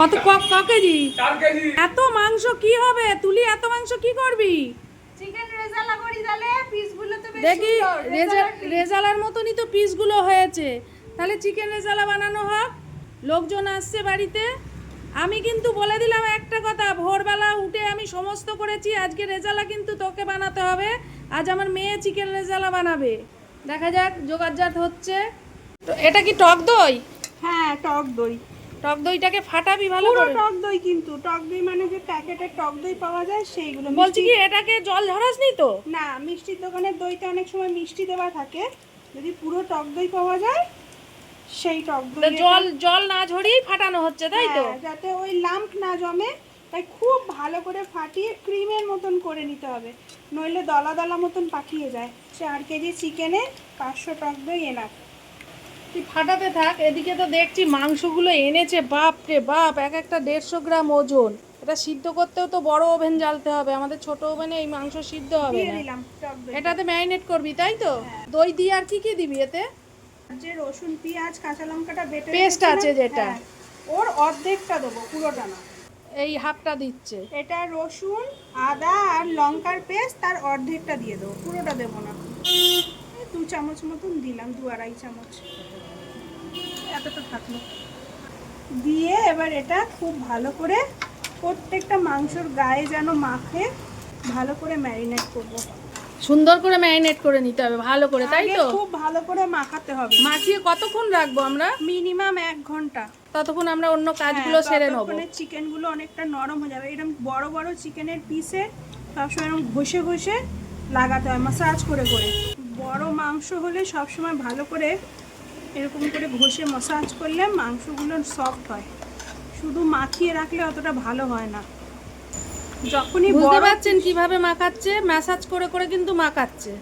কত ক KG? 4 KG. এত মাংস কি হবে? তুলি এত মাংস কি করবি? চিকেন রেজালা করি তাহলে পিসগুলো তো বেশ দেখি সুন্দর রেজালার মতনই তো পিসগুলো হয়েছে। তাহলে চিকেন রেজালা বানানো হোক। লোকজন আসছে বাড়িতে। আমি কিন্তু বলে দিলাম একটা কথা, ভোরবেলা উঠে আমি সমস্ত করেছি। আজকে রেজালা কিন্তু তোকে বানাতে হবে। আজ আমার মেয়ে চিকেন রেজালা বানাবে। দেখা যাক জোগাড়জাত হচ্ছে। তো এটা কি টক দই? হ্যাঁ, টক দই। টক দইটাকে ফাটাবি ভালো পুরো করে। টক দই, কিন্তু টক দই মানে যে প্যাকেটের টক দই পাওয়া যায় সেইগুলো। বলছি কি এটাকে জল ঝরাসনি তো? না, মিষ্টির দোকানের দইতে অনেক সময় মিষ্টি দেওয়া থাকে। যদি পুরো টক দই পাওয়া যায় সেই টক দই জল না ঝরিয়েই ফাটানো হচ্ছে, তাই তো? যাতে ওই লাম্প না জমে, তাই খুব ভালো করে ফাটিয়ে ক্রিমের মতন করে নিতে হবে, নইলে দলা দলা মতন পাকিয়ে যায়। 4 কেজি চিকেনে 500 টক দই এনাফ। তুই ফাটাতে থাক। এদিকে তো দেখছি মাংসগুলো এনেছে, বাপ রে বাপ, এক একটা 150 গ্রাম ওজন। এটা সিদ্ধ করতেও তো বড় ওভেন জ্বালতে হবে, আমাদের ছোট ওভেনে এই মাংস সিদ্ধ হবে না। দিলাম টক দই। এটাতে ম্যারিনেট করবি, তাই তো? দই দিয়ে আর কি কি দিবি এতে? যে রসুন পেঁয়াজ কাঁচা লঙ্কাটা বেটে পেস্ট আছে যেটা, ওর অর্ধেকটা দেবো, পুরোটা না। এই হাফটা দিচ্ছে। এটা রসুন আদা আর লঙ্কার পেস্ট, তার অর্ধেকটা দিয়ে দেবো, পুরোটা দেবো না। 2 চামচ মতন দিলাম, 2-2.5 চামচ, এতটা থাকলো। দিয়ে এবার এটা খুব ভালো করে প্রত্যেকটা মাংসর গায়ে যেন মাখে, ভালো করে ম্যারিনেট করব। সুন্দর করে ম্যারিনেট করে নিতে হবে ভালো করে, তাই তো? খুব ভালো করে মাখাতে হবে। মাখিয়ে কতক্ষণ রাখবো আমরা? মিনিমাম 1 ঘন্টা। ততক্ষণ আমরা অন্য কাজগুলো সেরে নেবো। চিকেনগুলো অনেকটা নরম হয়ে যাবে। এরকম বড় বড় চিকেনের পিসে সবসময় এরকম ঘষে ঘষে লাগাতে হয়, মাসাজ করে করে। বড় মাংস হলে সবসময় ভালো করে এরকম করে ঘষে মাসাজ করলে মাংসগুলো সফট হয়। শুধু মাখিয়ে রাখলে অতটা ভালো হয় না। যখনই বুঝতে পারছেন কিভাবে মাখাচ্ছে? ম্যাসাজ করে করে কিন্তু মাখাচ্ছে।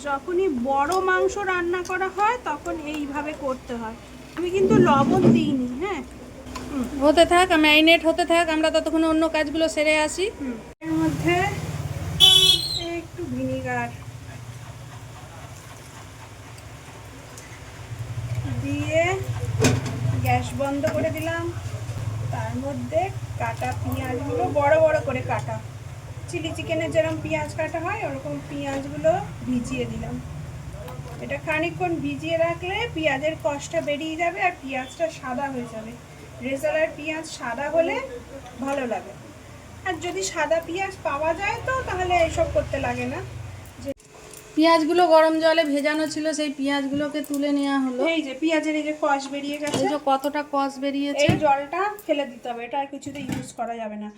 যখনই বড় মাংস রান্না করা হয় তখন এইভাবে করতে হয়। আমি কিন্তু লবণ দিইনি। হ্যাঁ, হতে থাক, ম্যারিনেট হতে থাক, আমরা ততক্ষণ অন্য কাজগুলো সেরে আসি। এর মধ্যে একটু ভিনিগার দিয়ে গ্যাস বন্ধ করে দিলাম। তার মধ্যে কাটা পেঁয়াজগুলো বড় বড় করে কাটা, চিলি চিকেনের যেরকম পেঁয়াজ কাটা হয় ওরকম পেঁয়াজগুলো ভিজিয়ে দিলাম। এটা খানিকক্ষণ ভিজিয়ে রাখলে পেঁয়াজের কষটা বেরিয়ে যাবে আর পেঁয়াজটা সাদা হয়ে যাবে। রেজালার পেঁয়াজ সাদা হলে ভালো লাগে। আর যদি সাদা পেঁয়াজ পাওয়া যায় তো তাহলে এসব করতে লাগে না। পেঁয়াজগুলো গরম জলে ভেজানো ছিল, সেই পেঁয়াজগুলোকে তুলে নেওয়া হলো। এই যে পেঁয়াজের এই যে কষ বেরিয়ে গেছে, এই যে কতটা কষ বেরিয়েছে। এই জলটা ফেলে দিতে হবে, এটা আর কিছুতে ইউজ করা যাবে না।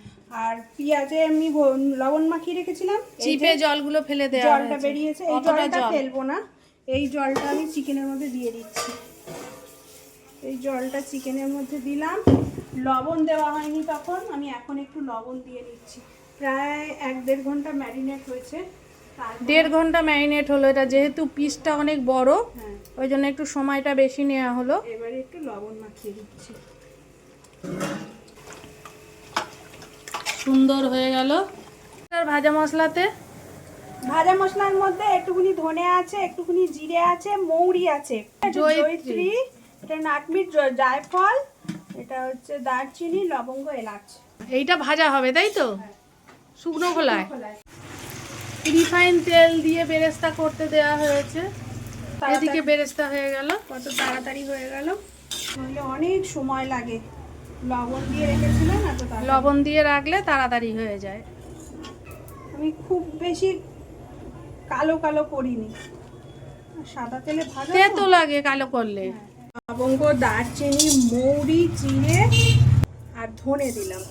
আর পেঁয়াজে আমি লবণ মাখিয়ে রেখেছিলাম, চিপে জলগুলো ফেলে দেওয়া হয়েছে। জলটা বেরিয়েছে, এই জলটা ফেলবো না। এই জলটা আমি চিকেনের মধ্যে দিয়ে দিচ্ছি। এই জলটা চিকেনের মধ্যে দিলাম। লবণ দেওয়া হয়নি তখন, আমি এখন একটু লবণ দিয়ে নিচ্ছি। প্রায় 1-1.5 ঘন্টা ম্যারিনেট হয়েছে। 1.5 ঘন্টা ম্যারিনেট হলো। এটা যেহেতু পিসটা অনেক বড়, ওই জন্য একটু সময়টা বেশি নেওয়া হলো। এবারে একটু লবণ মাখিয়ে দিচ্ছি। সুন্দর হয়ে গেল। আর ভাজা মশলার মধ্যে একটুখানি ধনে আছে, একটুখানি জিরে আছে, মৌরি আছে, জয়িত্রী, এটা নাটমিট, জায়ফল, এটা হচ্ছে দারচিনি, লবঙ্গ, এলাচ। এইটা ভাজা হবে, তাই তো? শুকনো খোলায় রিফাইন তেল দিয়ে বেরেস্তা করতে দেওয়া হয়েছে। এদিকে বেরেস্তা হয়ে গেল। কত তাড়াতাড়ি হয়ে গেল, নইলে অনেক সময় লাগে। লবণ দিয়ে রেখেছিলাম, এত তাড়াতাড়ি। লবণ দিয়ে রাখলে তাড়াতাড়ি হয়ে যায়। আমি খুব বেশি কালো কালো করিনি, সাদা তেলে ভাজা তেতো লাগে কালো করলে। লবঙ্গ, দারচিনি, মৌরি, জিরে আর ধনে দিলাম।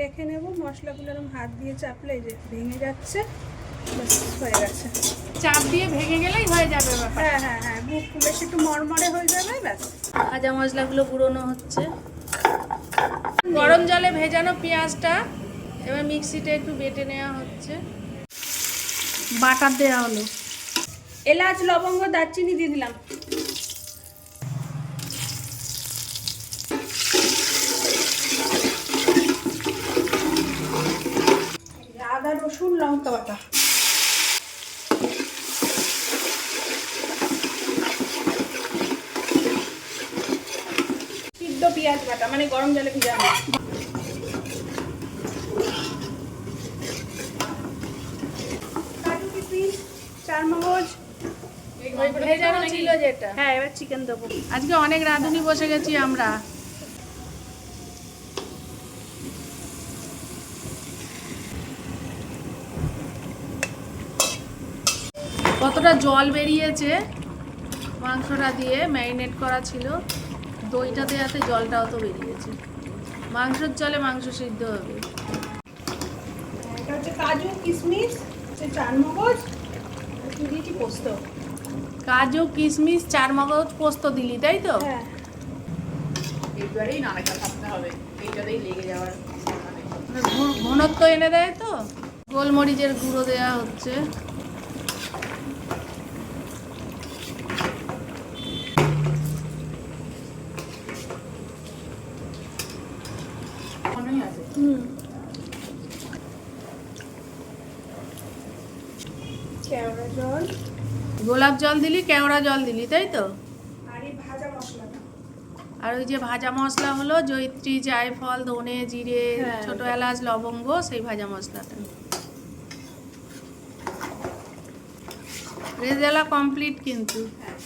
দেখে নেব মশলাগুলো, এরকম হাত দিয়ে চাপলে যে ভেঙে যাচ্ছে, হয়ে গেছে। চাপ দিয়ে ভেঙে গেলেই হয়ে যাবে ব্যাপার। হ্যাঁ হ্যাঁ হ্যাঁ, মুখ বেশ একটু মরমরে হয়ে যাবে, ব্যাস। ভাজা মশলাগুলো গুঁড়োনো হচ্ছে। গরম জলে ভেজানো পেঁয়াজটা এবার মিক্সিতে একটু বেটে নেওয়া হচ্ছে। বাটার দেওয়া হলো। এলাচ, লবঙ্গ, দারচিনি দিয়ে দিলাম। আদা, রসুন, লঙ্কা বাটা। পেঁয়াজ বাটা, মানে গরম জলে ভিজানো। কাজু কিশমিশ, চারমগজ ভেজানো ছিল যেটা। হ্যাঁ, এবার চিকেন দেবো। আজকে অনেক রাঁধুনি বসে গেছি আমরা। কতটা জল বেরিয়েছে মাংসটা দিয়ে, ম্যারিনেট করা ছিল, দইটাতে যাতে জলটাও তো বেরিয়েছে। মাংসের জলে মাংস সিদ্ধ হবে। এটা হচ্ছে কাজু কিশমিশ, হচ্ছে চারমগজ, একটু দিয়েছি পোস্ত। কাজু কিশমিশ চারমগজ পোস্ত দিলি তাই তো? হ্যাঁ, এইবারেই নাড়াটা থাকতে হবে, এইটাতেই লেগে যাওয়ার ঘনত্ব এনে দেয় তো। গোলমরিচের গুঁড়ো দেওয়া হচ্ছে। মনেই আছে। কেওড়া জল গোলাপ জল দিলি, কেওড়া জল দিলি তাই তো? আর এই ভাজা মশলাটা। আর ওই যে ভাজা মশলা হলো জয়িত্রী, জায়ফল, ধনে, জিরে, হ্যাঁ, ছোট এলাচ, লবঙ্গ, সেই ভাজা মশলাটা। রেজালা কমপ্লিট কিন্তু। হ্যাঁ,